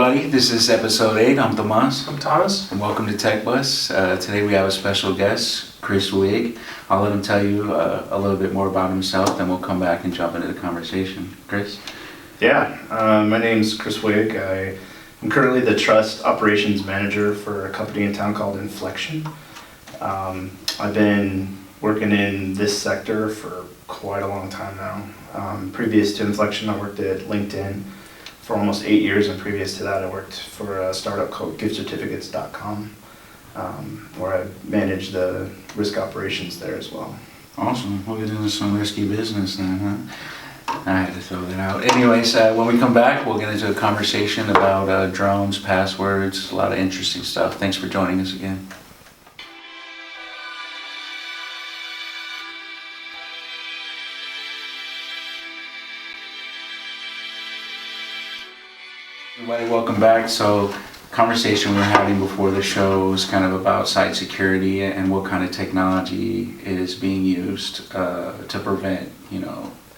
everybody. This is episode 8. I'm Tomas. I'm Thomas. And welcome to TechBus. Today we have a special guest, Chris Wiig. I'll let him tell you a little bit more about himself, then we'll come back and jump into the conversation. Chris? Yeah, my name's Chris Wiig. I'm currently the Trust Operations Manager for a company in town called Inflection. I've been working in this sector for quite a long time now. Previous to Inflection, I worked at LinkedIn for almost 8 years, and previous to that I worked for a startup called giftcertificates.com, where I managed the risk operations there as well. Awesome. We'll get into some risky business then, huh? I had to throw that out. Anyways, when we come back, we'll get into a conversation about drones, passwords, a lot of interesting stuff. Thanks for joining us again. Everybody, welcome back. So, conversation we were having before the show was kind of about site security and what kind of technology is being used to prevent,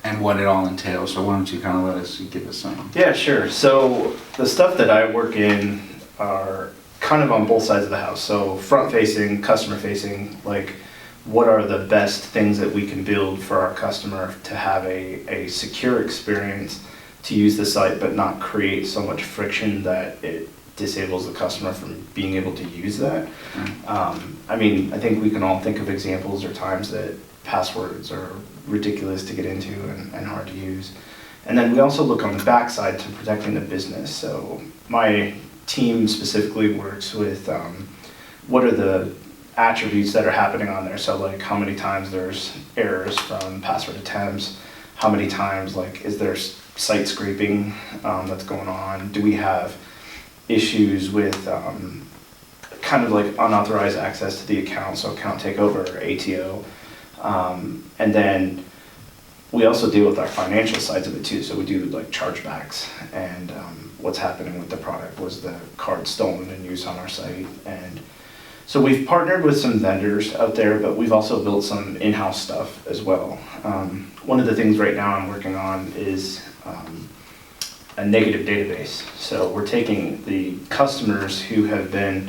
and what it all entails. So why don't you kind of let us give us some? Yeah, sure. So the stuff that I work in are kind of on both sides of the house. So front-facing, customer-facing, like what are the best things that we can build for our customer to have a secure experience to use the site, but not create so much friction that it disables the customer from being able to use that. I think we can all think of examples or times that passwords are ridiculous to get into and hard to use. And then we also look on the backside to protecting the business. So my team specifically works with what are the attributes that are happening on there. So like how many times there's errors from password attempts, how many times is there site scraping that's going on? Do we have issues with kind of like unauthorized access to the account, so account takeover or ATO? And then we also deal with our financial sides of it too. So we do like chargebacks and what's happening with the product. Was the card stolen and used on our site? And so we've partnered with some vendors out there, but we've also built some in-house stuff as well. One of the things right now I'm working on is a negative database. So we're taking the customers who have been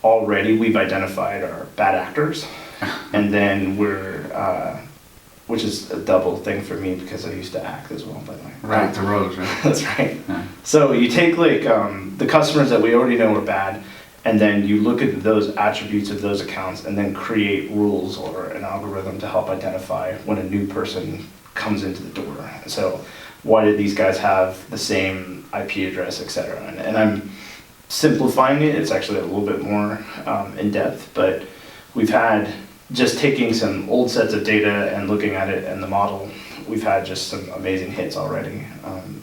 we've identified are bad actors, and then which is a double thing for me because I used to act as well, by the way. Right, the roads, right? That's right. Yeah. So you take the customers that we already know are bad, and then you look at those attributes of those accounts and then create rules or an algorithm to help identify when a new person comes into the door. So why did these guys have the same IP address, etc.? And I'm simplifying it. It's actually a little bit more in depth, but we've had, just taking some old sets of data and looking at it and the model, we've had just some amazing hits already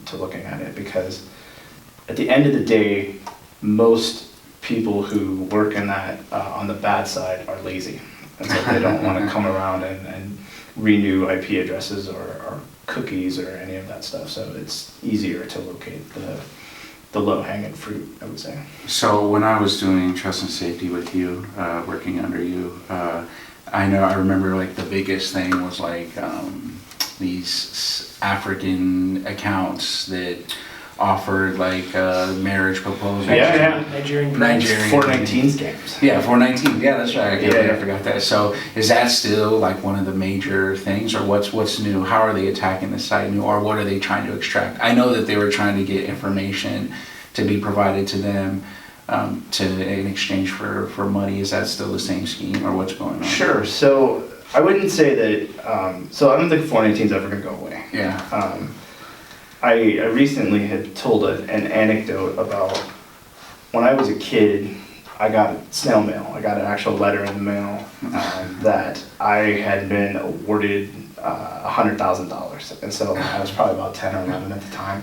to looking at it, because at the end of the day, most people who work in that on the bad side are lazy, and so they don't want to come around and renew IP addresses or cookies or any of that stuff. So it's easier to locate the low-hanging fruit, I would say. So when I was doing trust and safety with you, working under you, I remember the biggest thing was these African accounts that offered marriage proposals. Yeah. Nigerian. 419 scams. Yeah, 419. Yeah, that's right. Yeah. I forgot that. So is that still one of the major things, or what's new? How are they attacking the site new, or what are they trying to extract? I know that they were trying to get information to be provided to them in exchange for money. Is that still the same scheme, or what's going on? Sure. So I wouldn't say that. So I don't think 419 is ever going to go away. Yeah. I recently had told an anecdote about when I was a kid. I got snail mail. I got an actual letter in the mail that I had been awarded $100,000, and so I was probably about 10 or 11 at the time,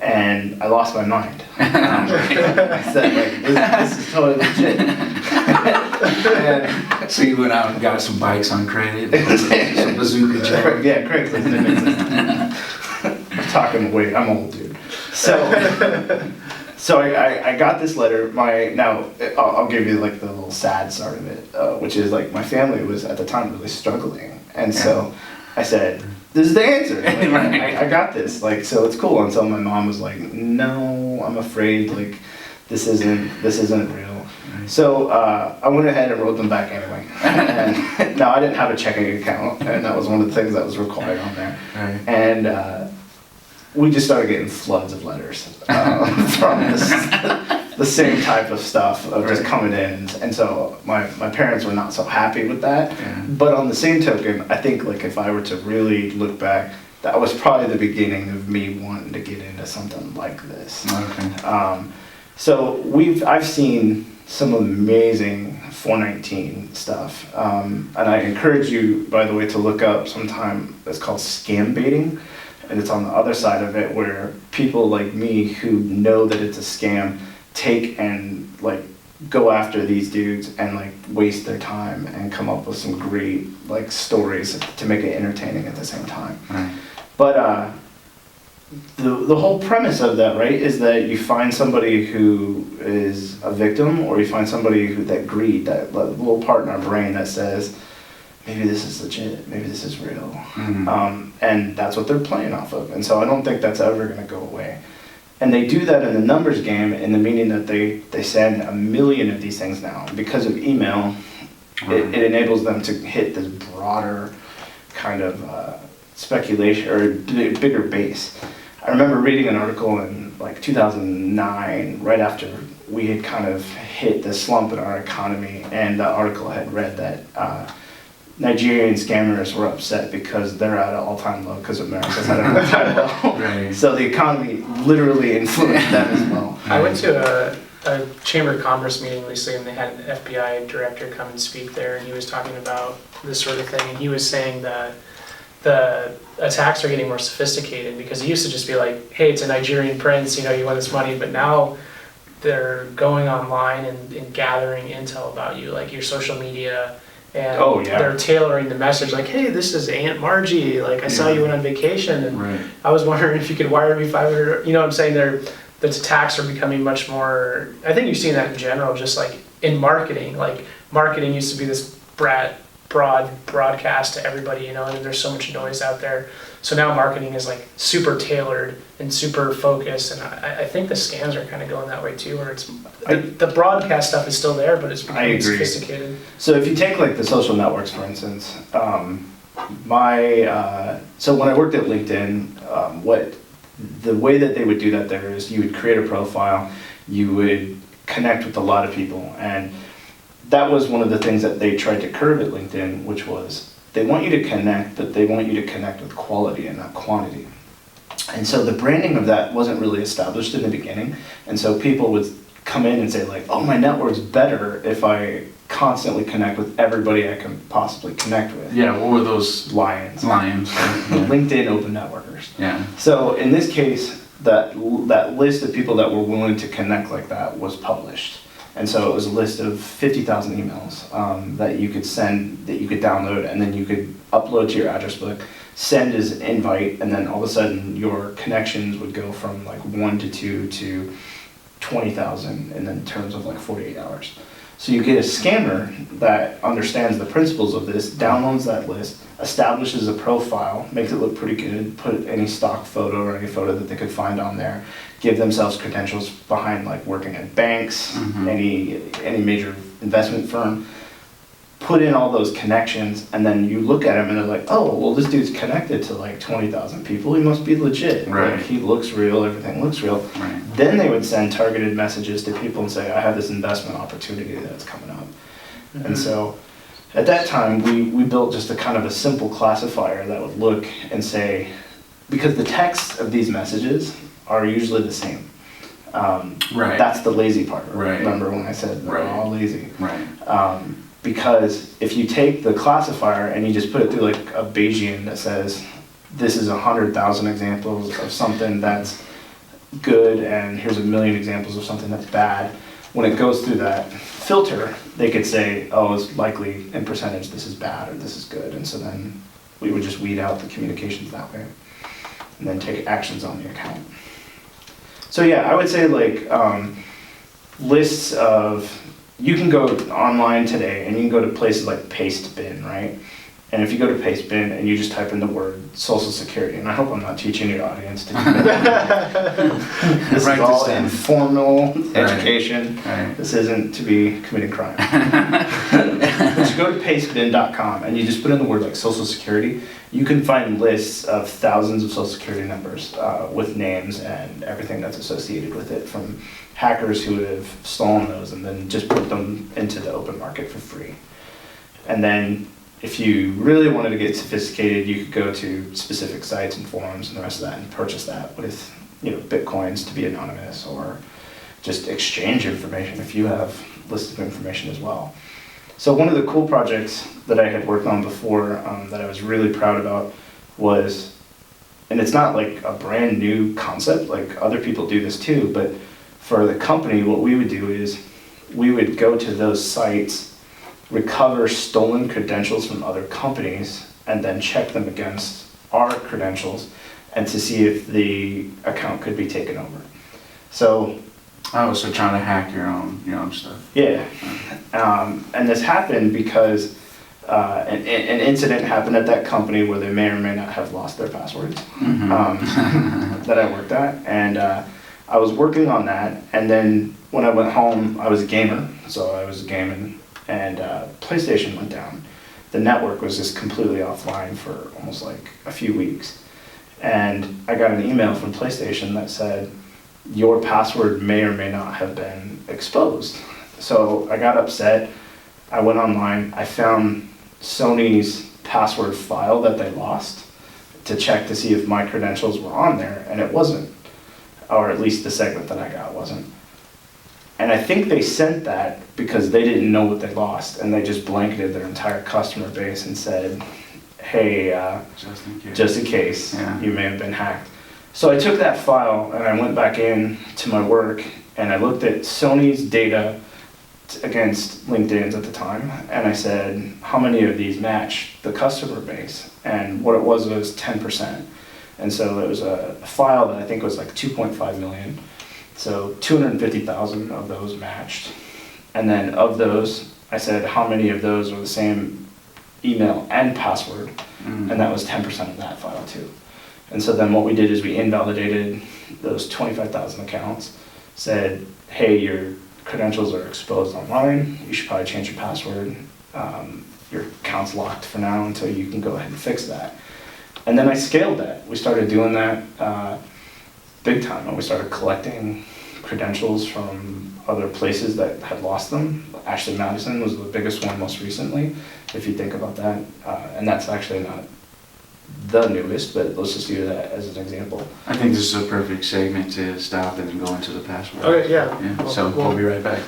and I lost my mind. I said, this is totally legit. And so you went out and got some bikes on credit, some bazooka jet. Yeah, Craigslist didn't exist. I'm old, dude. So I got this letter. I'll give you the little sad side of it, which is my family was at the time really struggling, and so I said, this is the answer. Like, I got this. Like, so it's cool. Until my mom was like, no, no, I'm afraid, like, this isn't real. So I went ahead and wrote them back anyway. And no, I didn't have a checking account, and that was one of the things that was required on there. Right. And we just started getting floods of letters from the same type of stuff of just coming in. And so my parents were not so happy with that. Yeah. But on the same token, I think like if I were to really look back, that was probably the beginning of me wanting to get into something like this. Okay. So I've seen some amazing 419 stuff, and I encourage you, by the way, to look up sometime. It's called scam baiting, and it's on the other side of it where people like me who know that it's a scam take and like go after these dudes and like waste their time and come up with some great like stories to make it entertaining at the same time. Right. But the whole premise of that, right, is that you find somebody who is a victim, or you find somebody that greed, that little part in our brain that says, maybe this is legit, maybe this is real. Mm-hmm. And that's what they're playing off of. And so I don't think that's ever going to go away. And they do that in the numbers game, in the meaning that they send 1 million of these things now. Because of email, it enables them to hit this broader kind of speculation, or bigger base. I remember reading an article in like 2009, right after we had kind of hit the slump in our economy, and the article had read that Nigerian scammers were upset because they're at an all-time low because America's at an all-time low. Right. So the economy literally influenced them as well. I went to a Chamber of Commerce meeting recently, and they had an FBI director come and speak there, and he was talking about this sort of thing, and he was saying that the attacks are getting more sophisticated, because it used to just be like, hey, it's a Nigerian prince, you want this money, but now they're going online and gathering intel about you, like your social media, and they're tailoring the message, like, hey, this is Aunt Margie, like I saw you went on vacation, and I was wondering if you could wire me 500, what I'm saying, the attacks are becoming much more, I think you've seen that in general, just like in marketing, like marketing used to be this broadcast to everybody, and there's so much noise out there. So now marketing is like super tailored and super focused, and I think the scams are kind of going that way too, where it's the broadcast stuff is still there, but it's becoming sophisticated. So if you take like the social networks, for instance, so when I worked at LinkedIn, the way that they would do that there is you would create a profile, you would connect with a lot of people, and that was one of the things that they tried to curb at LinkedIn, which was they want you to connect, but they want you to connect with quality and not quantity. And so the branding of that wasn't really established in the beginning. And so people would come in and say like, oh, my network's better if I constantly connect with everybody I can possibly connect with. Yeah, what were those? Lions. LinkedIn open networkers. Yeah. So in this case, that list of people that were willing to connect like that was published. And so it was a list of 50,000 emails that you could send, that you could download, and then you could upload to your address book, send as an invite, and then all of a sudden your connections would go from like 1 to 2 to 20,000 in terms of like 48 hours. So you get a scammer that understands the principles of this, downloads that list, establishes a profile, makes it look pretty good, put any stock photo or any photo that they could find on there, give themselves credentials behind like working at banks, any major investment firm, put in all those connections, and then you look at him and they're like, oh, well, this dude's connected to like 20,000 people, he must be legit. Right. Like, he looks real, everything looks real. Right. Then they would send targeted messages to people and say, I have this investment opportunity that's coming up. And so at that time, we built just a kind of a simple classifier that would look and say, because the text of these messages are usually the same. That's the lazy part. Right. Remember when I said they're all lazy? Right. Because if you take the classifier and you just put it through like a Bayesian that says, this is 100,000 examples of something that's good, and here's 1 million examples of something that's bad, when it goes through that filter, they could say, oh, it's likely in percentage this is bad or this is good. And so then we would just weed out the communications that way and then take actions on the account. So yeah, I would say like lists of, you can go online today and you can go to places like Pastebin, right? And if you go to Pastebin and you just type in the word Social Security, and I hope I'm not teaching your audience to do that. This is all informal education. Right. This isn't to be committing crime. But you go to pastebin.com and you just put in the word like Social Security, you can find lists of thousands of Social Security numbers with names and everything that's associated with it, from hackers who have stolen those and then just put them into the open market for free. And then if you really wanted to get sophisticated, you could go to specific sites and forums and the rest of that and purchase that with, Bitcoins to be anonymous, or just exchange information if you have lists of information as well. So one of the cool projects that I had worked on before that I was really proud about was, and it's not like a brand new concept, like other people do this too, but for the company, what we would do is we would go to those sites, recover stolen credentials from other companies, and then check them against our credentials and to see if the account could be taken over. So so trying to hack your own stuff. yeah, and this happened because an incident happened at that company where they may or may not have lost their passwords that I worked at, and I was working on that, and then when I went home, I was a gamer, so I was gaming, and PlayStation went down. The network was just completely offline for almost like a few weeks. And I got an email from PlayStation that said, your password may or may not have been exposed. So I got upset. I went online. I found Sony's password file that they lost to check to see if my credentials were on there, and it wasn't. Or at least the segment that I got wasn't. And I think they sent that because they didn't know what they lost, and they just blanketed their entire customer base and said, hey, just in case, you may have been hacked. So I took that file and I went back in to my work and I looked at Sony's data against LinkedIn's at the time, and I said, how many of these match the customer base? And what it was 10%. And so it was a file that I think was like 2.5 million. So 250,000 of those matched. And then of those, I said, how many of those are the same email and password? And that was 10% of that file too. And so then what we did is we invalidated those 25,000 accounts, said, hey, your credentials are exposed online, you should probably change your password. Your account's locked for now until you can go ahead and fix that. And then I scaled that. We started doing that big time, and we started collecting credentials from other places that had lost them. Ashley Madison was the biggest one most recently, if you think about that. And that's actually not the newest, but let's just use that as an example. I think this is a perfect segment to stop and then go into the password. Okay, yeah. So we'll be right back.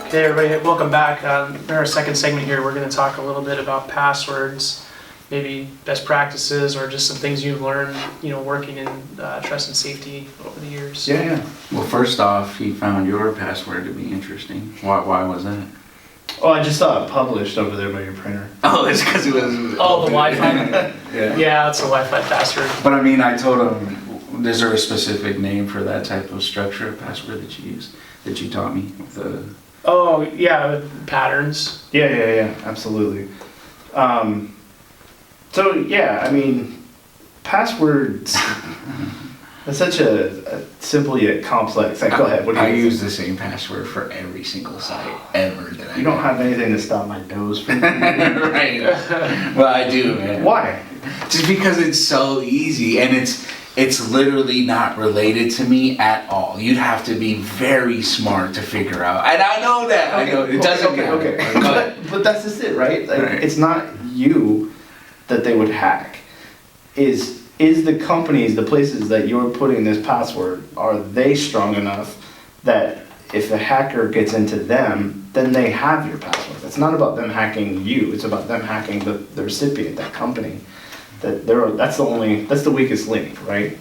Hey everybody, welcome back. In our second segment here, we're going to talk a little bit about passwords, maybe best practices, or just some things you've learned, working in trust and safety over the years. Yeah. Well, first off, he found your password to be interesting. Why was that? Oh, I just saw it published over there by your printer. Oh, it's because it was... Oh, the Wi-Fi? Yeah. Yeah, it's a Wi-Fi password. But I mean, I told him, is there a specific name for that type of structure of password that you use, that you taught me? Oh, yeah, patterns. Yeah, absolutely. So, yeah, I mean, passwords, it's such a simple yet complex. Like, go ahead, what do you I use the same password for every single site ever that I You don't have anything to stop my nose from Right. Well, I do, man. Why? Just because it's so easy, and it's literally not related to me at all. You'd have to be very smart to figure out. And I know that. I know it doesn't matter. Okay. But that's just it, right? Like, right. It's not you that they would hack. Is the companies, the places that you're putting this password, are they strong enough that if a hacker gets into them, then they have your password? It's not about them hacking you. It's about them hacking the recipient, that company. That's the weakest link, right?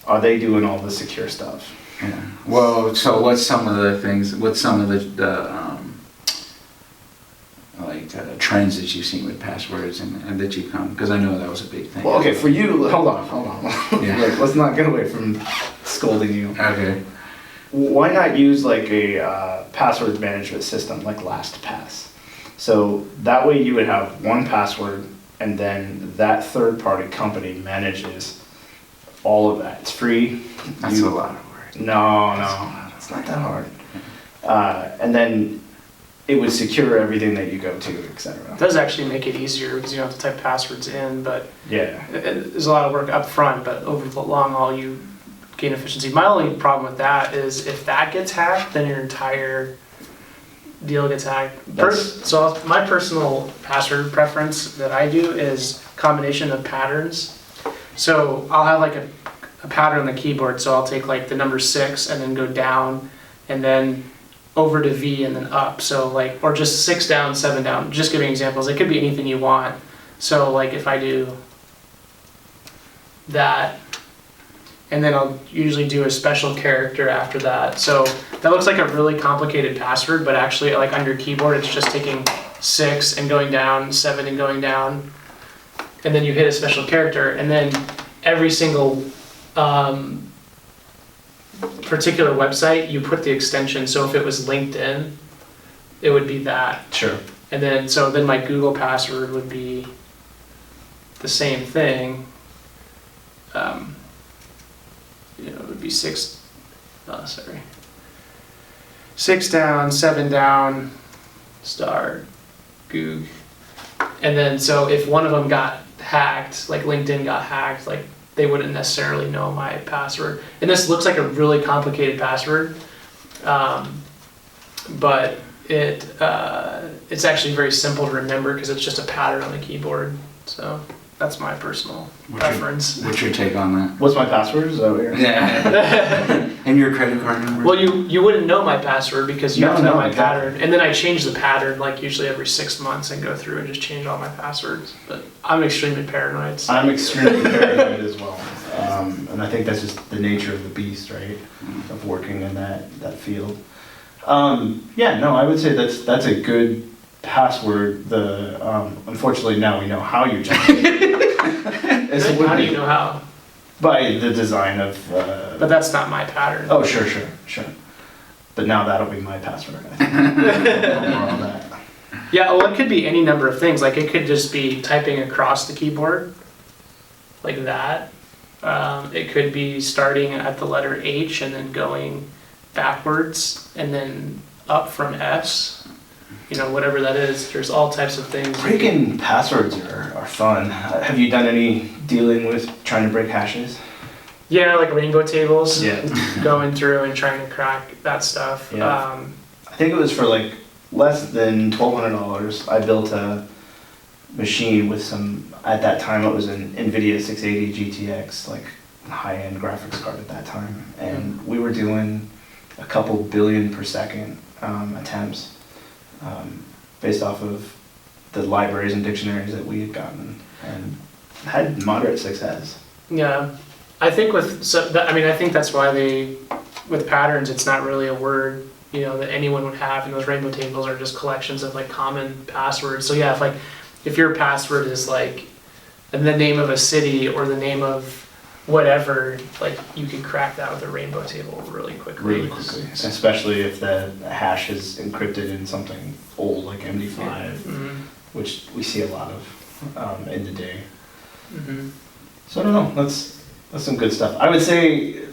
are they doing all the secure stuff? Yeah. Well, so what's some of the things? What's some of the trends that you've seen with passwords and that you come? Because I know that was a big thing. Well, okay, for you, hold on. Yeah. Like, let's not get away from scolding you. Okay. Why not use like a password management system like LastPass? So that way you would have one password, and then that third-party company manages all of that. It's free. That's a lot of work. No, it's not that hard. And then it would secure everything that you go to, etc. It does actually make it easier because you don't have to type passwords in, but Yeah. there's a lot of work up front, but over the long haul, you gain efficiency. My only problem with that is if that gets hacked, then your entire deal gets hacked. So my personal password preference that I do is combination of patterns. So I'll have like a pattern on the keyboard. So I'll take like the number 6 and then go down and then over to V and then up. So like, or just 6 down, 7 down. Just giving examples. It could be anything you want. So like if I do that, and then I'll usually do a special character after that. So that looks like a really complicated password, but actually like on your keyboard, it's just taking 6 and going down, 7 and going down, and then you hit a special character, and then every single particular website, you put the extension. So if it was LinkedIn, it would be that. Sure. And then, so then my Google password would be the same thing. It would be 6 down, 7 down, star, Goog. And then, so if one of them got hacked, like LinkedIn got hacked, like they wouldn't necessarily know my password. And this looks like a really complicated password, but it's actually very simple to remember because it's just a pattern on the keyboard. So that's my personal preference. What's your take on that? What's my password? Is that what you're... Yeah. And your credit card number? Well, you wouldn't know my password because you have to know my exactly. pattern. And then I change the pattern like usually every 6 months and go through and just change all my passwords. But I'm extremely paranoid. So. I'm extremely paranoid as well. And I think that's just the nature of the beast, right? Of working in that field. I would say that's a good password. Unfortunately now we know how you change it. How do you know how? By the design of... But that's not my pattern. Oh, sure. But now that'll be my password, I think. More on that. Yeah, well, it could be any number of things. Like it could just be typing across the keyboard, like that. It could be starting at the letter H and then going backwards and then up from S. Whatever that is. There's all types of things. Breaking passwords are fun. Have you done any dealing with trying to break hashes? Yeah, like rainbow tables. Yeah. Going through and trying to crack that stuff. Yeah. I think it was for like less than $1,200. I built a machine with some, at that time it was an NVIDIA 680 GTX, like high-end graphics card at that time. And we were doing a couple billion per second attempts. Based off of the libraries and dictionaries that we had gotten, and had moderate success. Yeah, I think I think that's why with patterns, it's not really a word, that anyone would have, and those rainbow tables are just collections of like common passwords. So yeah, if your password is like the name of a city or the name of whatever, like you can crack that with a rainbow table really quickly. Especially if the hash is encrypted in something old like MD5, Mm-hmm. which we see a lot of in the day. Mm-hmm. So I don't know, that's some good stuff. I would say...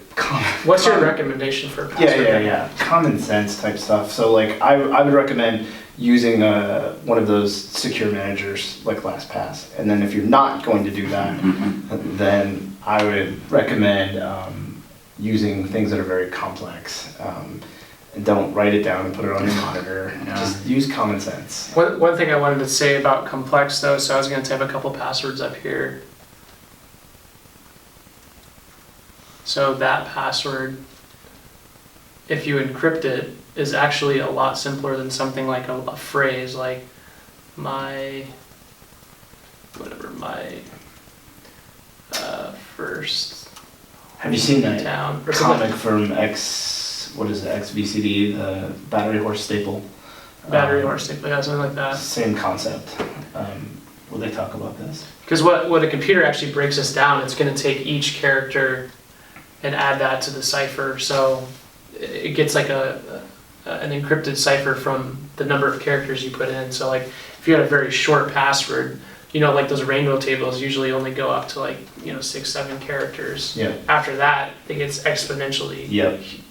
What's your recommendation for a password? Yeah. Common sense type stuff. So like I would recommend using one of those secure managers like LastPass. And then if you're not going to do that, then I would recommend using things that are very complex. And don't write it down and put it on your monitor. Yeah. Just use common sense. One thing I wanted to say about complex though, so I was going to type a couple passwords up here. So that password, if you encrypt it, is actually a lot simpler than something like a phrase like my first Have you seen that town. comic from what is it, XVCD, the Battery Horse Staple? Battery Horse, yeah, something like that. Same concept. Will they talk about this? Because what a computer actually breaks us down, it's going to take each character and add that to the cipher. So it gets like an encrypted cipher from the number of characters you put in. So like if you had a very short password, like those rainbow tables usually only go up to 6, 7 characters. Yeah. After that, it gets exponentially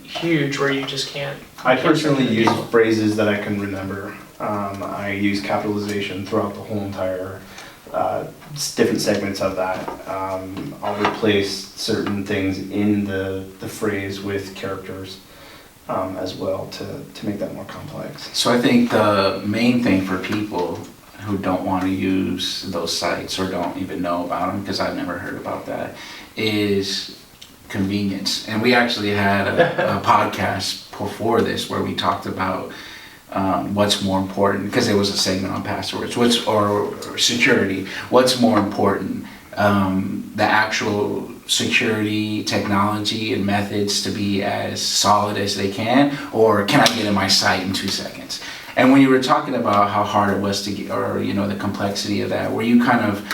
huge where you just can't. I personally use phrases that I can remember. I use capitalization throughout the whole entire different segments of that. I'll replace certain things in the phrase with characters as well to make that more complex. So I think the main thing for people who don't want to use those sites or don't even know about them, because I've never heard about that, is convenience. And we actually had a podcast before this where we talked about what's more important, because there was a segment on passwords, or security. What's more important, the actual security technology and methods to be as solid as they can, or can I get in my site in 2 seconds? And when you were talking about how hard it was to get, or the complexity of that, were you kind of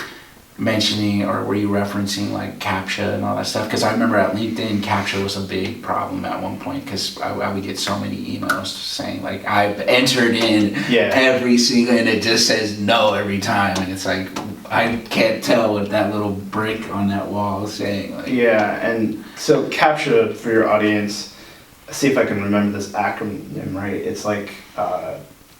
mentioning, or were you referencing like CAPTCHA and all that stuff? Because I remember at LinkedIn, CAPTCHA was a big problem at one point, because I would get so many emails saying like, I've entered in every single, and it just says no every time, and it's like, I can't tell what that little brick on that wall is saying. Like, and so CAPTCHA, for your audience, see if I can remember this acronym right. It's like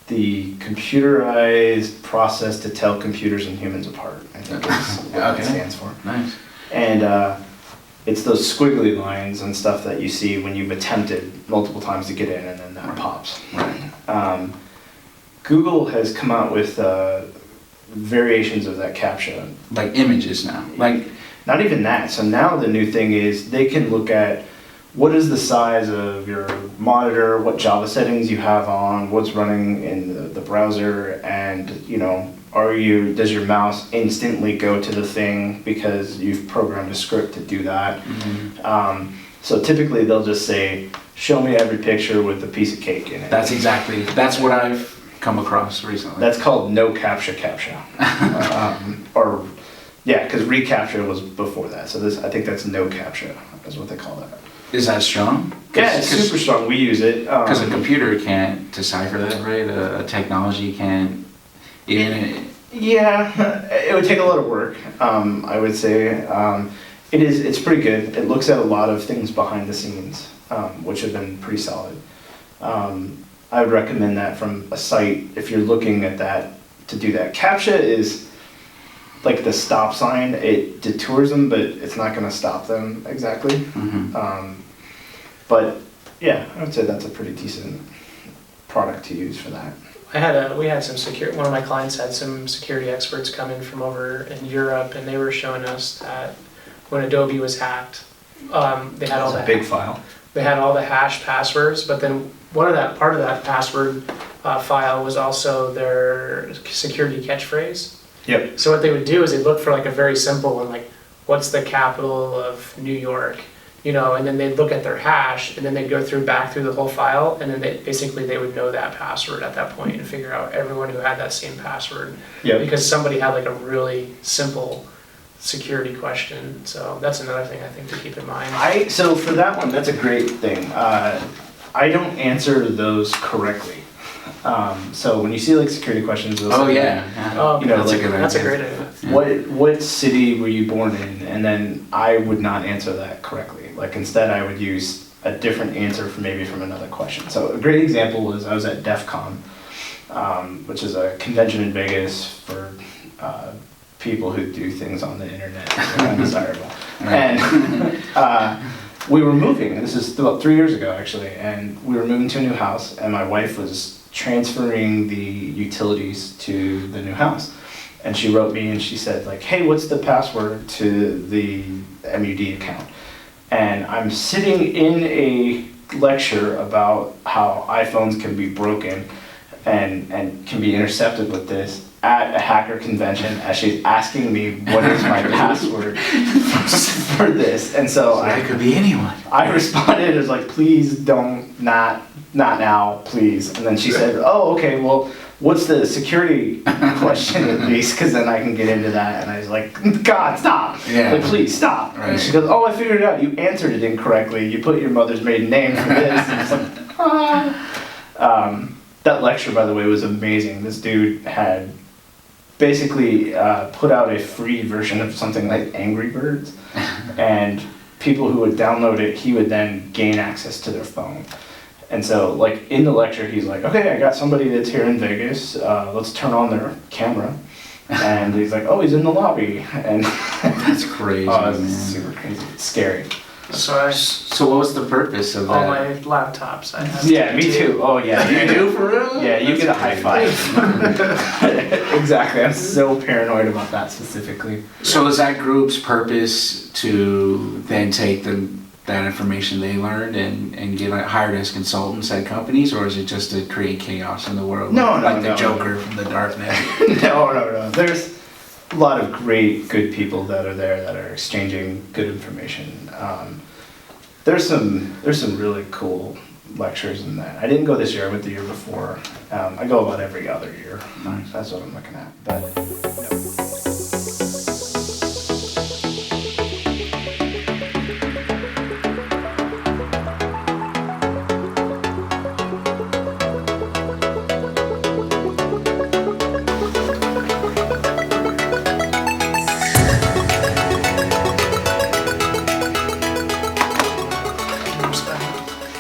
the computerized process to tell computers and humans apart, I think is what it stands for. Nice. And it's those squiggly lines and stuff that you see when you've attempted multiple times to get in, and then that pops. Right. Google has come out with variations of that CAPTCHA. Like images now. Like, not even that. So now the new thing is they can look at what is the size of your monitor, what Java settings you have on, what's running in the browser, and does your mouse instantly go to the thing because you've programmed a script to do that? Mm-hmm. So typically they'll just say, show me every picture with a piece of cake in it. That's what I've come across recently. That's called no CAPTCHA. Because reCAPTCHA was before that. So I think that's no CAPTCHA is what they call that. Is that strong? Yeah, it's super strong. We use it. Because a computer can't decipher that, right? A technology can't. Yeah, it would take a lot of work, I would say. It's pretty good. It looks at a lot of things behind the scenes, which have been pretty solid. I would recommend that from a site if you're looking at that to do that. CAPTCHA is like the stop sign. It detours them, but it's not going to stop them exactly. Mm-hmm. But yeah, I would say that's a pretty decent product to use for that. We had some security. One of my clients had some security experts come in from over in Europe, and they were showing us that when Adobe was hacked, they had all that big file. They had all the hashed passwords, but then part of that password file was also their security catchphrase. Yep. So what they would do is they'd look for like a very simple one, like what's the capital of New York, and then they'd look at their hash, and then they'd go back through the whole file, and then they would know that password at that point and figure out everyone who had that same password. Yep. Because somebody had like a really simple security question. So that's another thing I think to keep in mind. So for that one, that's a great thing. I don't answer those correctly. So when you see like security questions, that's a great idea. What city were you born in? And then I would not answer that correctly. Like instead I would use a different answer from another question. So a great example was I was at DEF CON, which is a convention in Vegas for people who do things on the internet that are undesirable. And we were moving, this is about 3 years ago actually, and we were moving to a new house, and my wife was transferring the utilities to the new house. And she wrote me and she said like, hey, what's the password to the MUD account? And I'm sitting in a lecture about how iPhones can be broken and can be intercepted with this at a hacker convention as she's asking me what is my password for this. And so It could be anyone. I responded as like, please don't, not now, please. And then she said, oh, okay, well, what's the security question at least? Because then I can get into that. And I was like, God, stop. Yeah. Like, please stop. Right. And she goes, oh, I figured it out. You answered it incorrectly. You put your mother's maiden name for this. And it's like, that lecture, by the way, was amazing. This dude had basically put out a free version of something like Angry Birds. And people who would download it, he would then gain access to their phone. And so, like, in the lecture, he's like, okay, I got somebody that's here in Vegas. Let's turn on their camera. And he's like, oh, he's in the lobby. And That's crazy, it's man. super crazy. It's scary. So what was the purpose of all that? my laptops I have. Yeah, me too. Oh, yeah. You do for real? Yeah, you That's get a high crazy. five. Exactly. I'm so paranoid about that specifically. So is that group's purpose to then take that information they learned and get hired as consultants at companies, or is it just to create chaos in the world? No, like no, the Joker from the Dark Knight. No. There's a lot of great, good people that are there that are exchanging good information. There's some really cool lectures in that. I didn't go this year. I went the year before. I go about every other year. Nice. That's what I'm looking at. But no.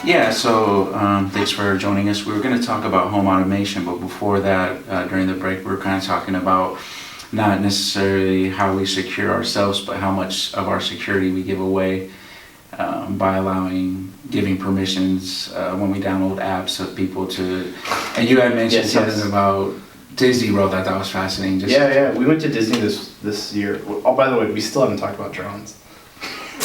Yeah, so thanks for joining us. We were going to talk about home automation, but before that, during the break, we were kind of talking about not necessarily how we secure ourselves, but how much of our security we give away by giving permissions when we download apps of people to. And you had mentioned something about Disney World. I thought was fascinating. Yeah. We went to Disney this year. Oh, by the way, we still haven't talked about drones.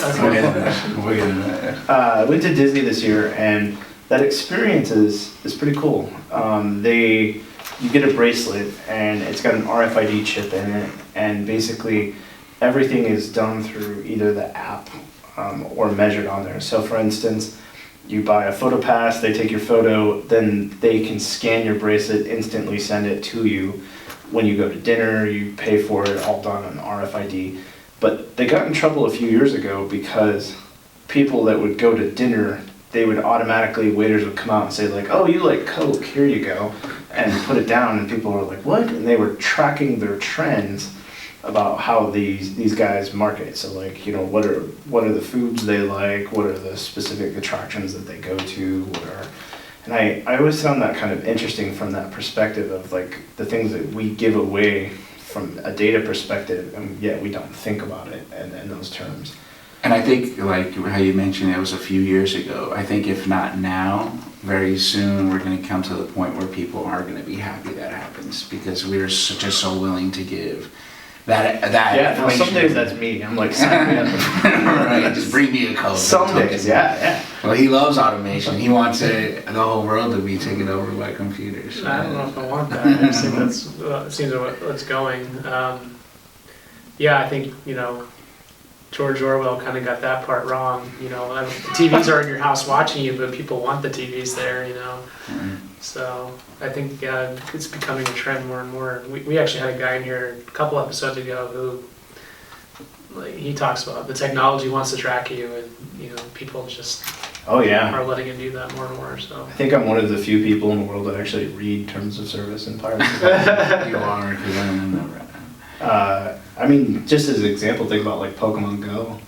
We'll get into that. Went to Disney this year, and that experience is pretty cool. You get a bracelet, and it's got an RFID chip in it, and basically everything is done through either the app or measured on there. So, for instance, you buy a photo pass, they take your photo, then they can scan your bracelet, instantly send it to you. When you go to dinner, you pay for it, all done on RFID. But they got in trouble a few years ago because people that would go to dinner, they would automatically, waiters would come out and say like, oh, you like Coke, here you go, and put it down, and people were like, what? And they were tracking their trends about how these guys market. So like, you know, what are the foods they like, what are the specific attractions that they go to, and I always found that kind of interesting from that perspective of like the things that we give away from a data perspective, and yet we don't think about it in those terms. And I think, like how you mentioned, it was a few years ago. I think if not now, very soon we're going to come to the point where people aren't going to be happy that happens because we're just so willing to give that Yeah, no, information. some days that's me. I'm like, sign me up. Right, just bring me a code. Some days, yeah. Well, he loves automation. He wants the whole world to be taken over by computers. I don't know if I want that. I just think it seems what's going. Yeah, I think, you know, George Orwell kind of got that part wrong. You know, the TVs are in your house watching you, but people want the TVs there, you know. Right. So I think it's becoming a trend more and more. We actually had a guy in here a couple episodes ago who, like, he talks about the technology wants to track you, and you know, people just Oh yeah. are letting it do that more and more. So I think I'm one of the few people in the world that actually read terms of service in piracy. You are, because I don't know. I mean, just as an example, think about like Pokemon Go.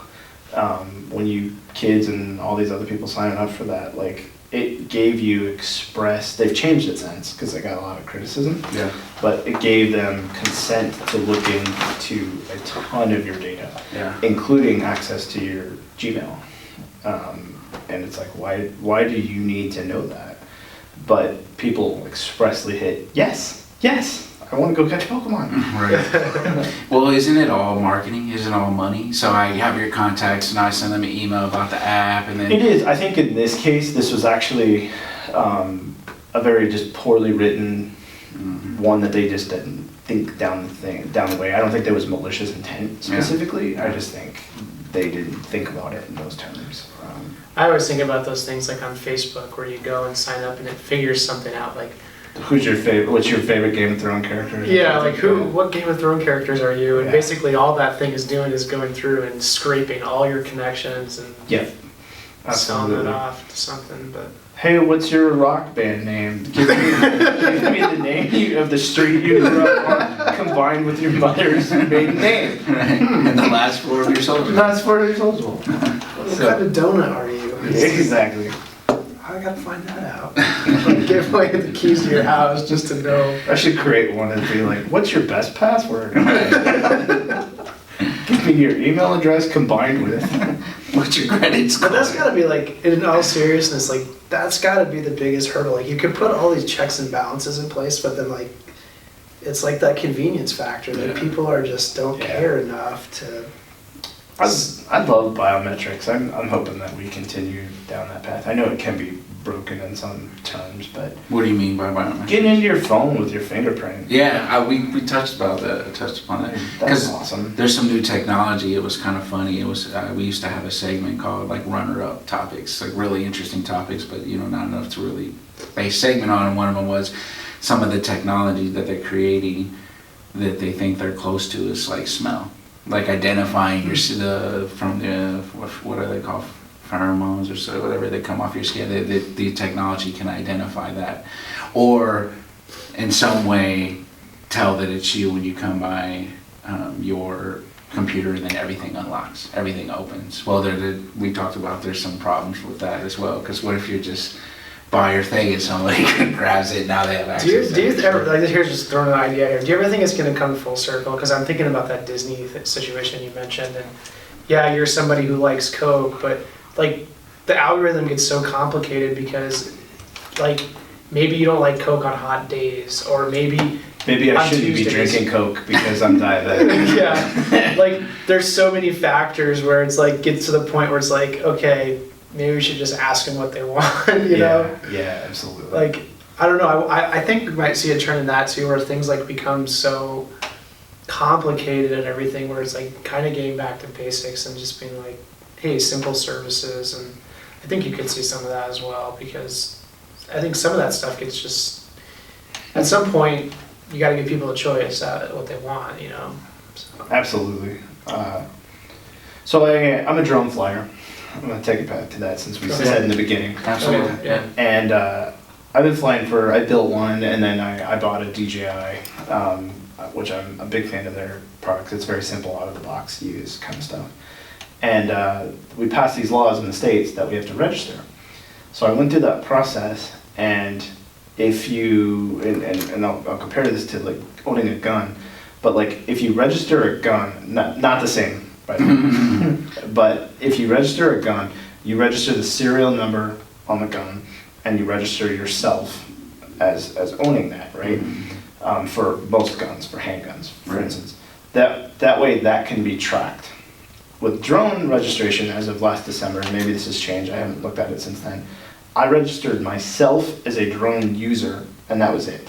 When you kids and all these other people signing up for that, like it gave you they've changed it since because they got a lot of criticism, Yeah. but it gave them consent to look into a ton of your data, Yeah. including access to your Gmail. And it's like, why do you need to know that? But people expressly hit, yes, I want to go catch Pokemon. Right. Well, isn't it all marketing? Isn't it all money? So I have your contacts and I send them an email about the app and then... It is. I think in this case, this was actually a very just poorly written one that they just didn't think down the way. I don't think there was malicious intent specifically. I just think they didn't think about it in those terms. I always think about those things like on Facebook where you go and sign up and it figures something out like, who's your favorite? What's your favorite Game of Thrones character? Yeah, like what Game of Thrones characters are you? And Yeah. basically all that thing is doing is going through and scraping all your connections and selling it off to something. But hey, what's your rock band name? Give me the name of the street you grew up on, combined with your mother's maiden name. Right. And the last 4 of your social. That's for your social. what kind of donut are you? Exactly. I gotta find that out. Give away the keys to your house just to know. I should create one and be like, what's your best password? Give me your email address combined with What's your credit score? But that's gotta be like, in all seriousness, like that's gotta be the biggest hurdle. Like you could put all these checks and balances in place, but then like, it's like that convenience factor that people are just don't care enough to. I love biometrics. I'm hoping that we continue down that path. I know it can be broken in some terms, but What do you mean by biometrics? getting into your phone with your fingerprint. Yeah, we touched upon that. That's Because awesome. there's some new technology. It was kind of funny. It was we used to have a segment called like runner-up topics, like really interesting topics, but not enough to really base segment on. And one of them was some of the technology that they're creating that they think they're close to is like smell, like identifying your from the what are they called, pheromones or so whatever they come off your skin. The technology can identify that, or in some way tell that it's you when you come by your computer, and then everything unlocks, everything opens. Well, we talked about there's some problems with that as well, because what if you're just by your thing and somebody grabs it, now they have access. Do you ever, like, here's just throwing an idea here, do you ever think it's gonna come full circle? Because I'm thinking about that Disney situation you mentioned, and yeah, you're somebody who likes Coke, but like the algorithm gets so complicated because like maybe you don't like Coke on hot days, or maybe I on shouldn't be Tuesdays. drinking Coke because I'm diabetic. Yeah, like there's so many factors where it's like gets to the point where it's like, okay, maybe we should just ask them what they want, you know? Yeah, absolutely. Like, I don't know, I think we might see a trend in that too, where things like become so complicated and everything, where it's like kind of getting back to basics and just being like, hey, simple services. And I think you could see some of that as well, because I think some of that stuff gets just, at some point, you got to give people a choice at what they want, you know? So. Absolutely. So I'm a drone flyer. I'm going to take it back to that since we said in the beginning. Absolutely. Okay, yeah. And I've been flying I built one, and then I bought a DJI, which I'm a big fan of their products. It's very simple, out of the box use kind of stuff. And we passed these laws in the States that we have to register. So I went through that process, and if you, and I'll compare this to like owning a gun, but like if you register a gun, not the same, by the way, but if you register a gun, you register the serial number on the gun, and you register yourself as owning that, right? For most guns, for handguns, for instance. That way that can be tracked. With drone registration, as of last December, and maybe this has changed, I haven't looked at it since then, I registered myself as a drone user, and that was it.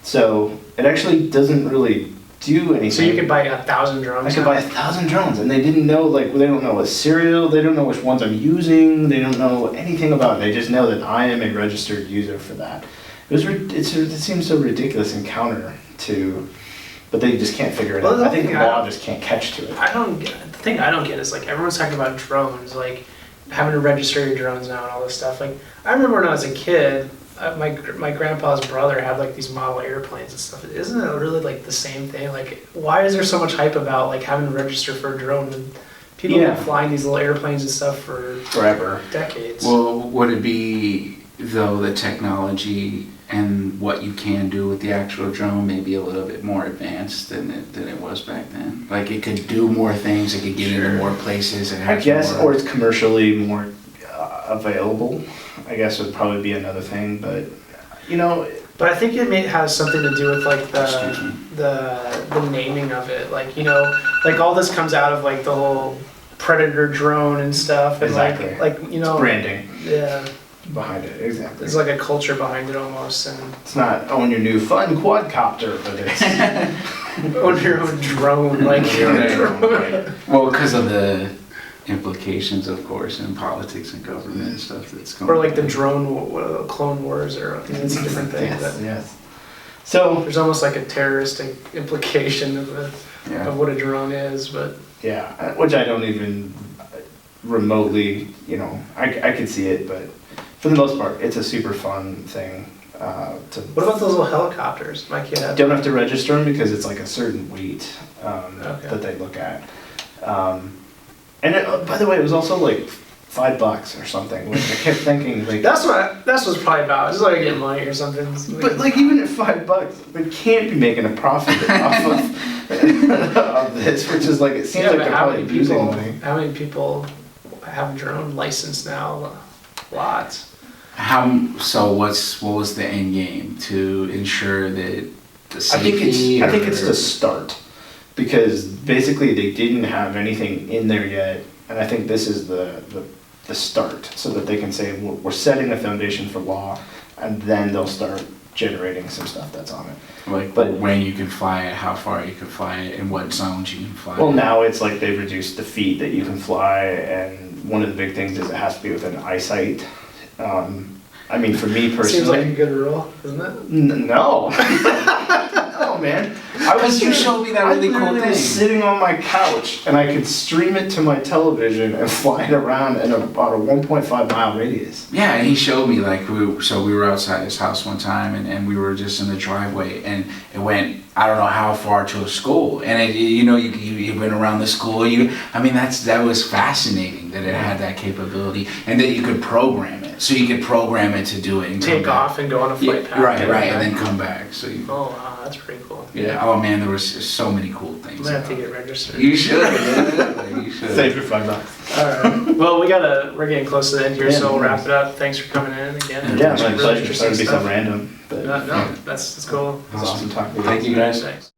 So it actually doesn't really do anything. So you could buy 1,000 drones? I could buy 1,000 drones, and they didn't know, like, they don't know what serial, they don't know which ones I'm using, they don't know anything about it. They just know that I am a registered user for that. It seems so ridiculous and counter to, but they just can't figure it out. I think the law just can't catch to it. The thing I don't get is, like, everyone's talking about drones, like, having to register your drones now and all this stuff. Like, I remember when I was a kid, my grandpa's brother had like these model airplanes and stuff. Isn't it really like the same thing? Like, why is there so much hype about like having to register for a drone? And people have been flying these little airplanes and stuff for forever, decades. Well, would it be though the technology and what you can do with the actual drone may be a little bit more advanced than it was back then? Like it could do more things, it could get into more places. I guess, or it's commercially more available. I guess would probably be another thing, but you know. But I think it has something to do with like the naming of it. Like, you know, like all this comes out of like the whole Predator drone and stuff. And exactly. like you know, it's branding. Yeah. behind it, exactly. There's like a culture behind it almost, and It's not own your new fun quadcopter, but it's own your own drone, like Right. Well, because of the implications, of course, in politics and government and stuff that's going on. or like the Clone Wars, or it's a different thing. Yes, But yes. So, there's almost like a terroristic implication Yeah. of what a drone is, but yeah, which I don't even remotely, I can see it, but for the most part, it's a super fun thing to. what about those little helicopters? My kid had. Don't have to register them because it's like a certain weight Okay. that they look at. And by the way, it was also like $5 or something, which I kept thinking like. That's what's probably about. Just like getting money or something. But like even at $5, they can't be making a profit off of this, which is like it seems Yeah, like but they're how probably many losing people? money. How many people have a drone license now? Lots. So what was the end game to ensure that the safety? I think it's the start, because basically they didn't have anything in there yet, and I think this is the start, so that they can say we're setting a foundation for law, and then they'll start generating some stuff that's on it. Like But- when you can fly it, how far you can fly it, and what zones you can fly Well, it. now it's like they've reduced the feet that you can fly, and one of the big things is it has to be within eyesight. I mean, for me personally. Seems like a good rule, doesn't it? No. No, man. Because you showed me that really cool I literally was thing. sitting on my couch, and I could stream it to my television and fly it around in about a 1.5 mile radius. Yeah, and he showed me like we were outside his house one time, and we were just in the driveway, and it went I don't know how far to a school, and you went around the school. That was fascinating that it had that capability, and that you could program it, so you could program it to do it and Take come back. off and go on a flight Yeah, path. right, and then come back. So you, Oh wow, that's pretty cool. yeah, oh man, there was so many cool things. I'm gonna have to about get it. registered. You should. Yeah, you should. Save your $5. Alright, well, we're getting close to the end here, so we'll Yeah. wrap it up. Thanks for coming in again. Yeah, Really my pleasure. interesting Sorry to be so stuff. random, but No, that's cool. it was awesome talking to you. Thank you guys. Thanks.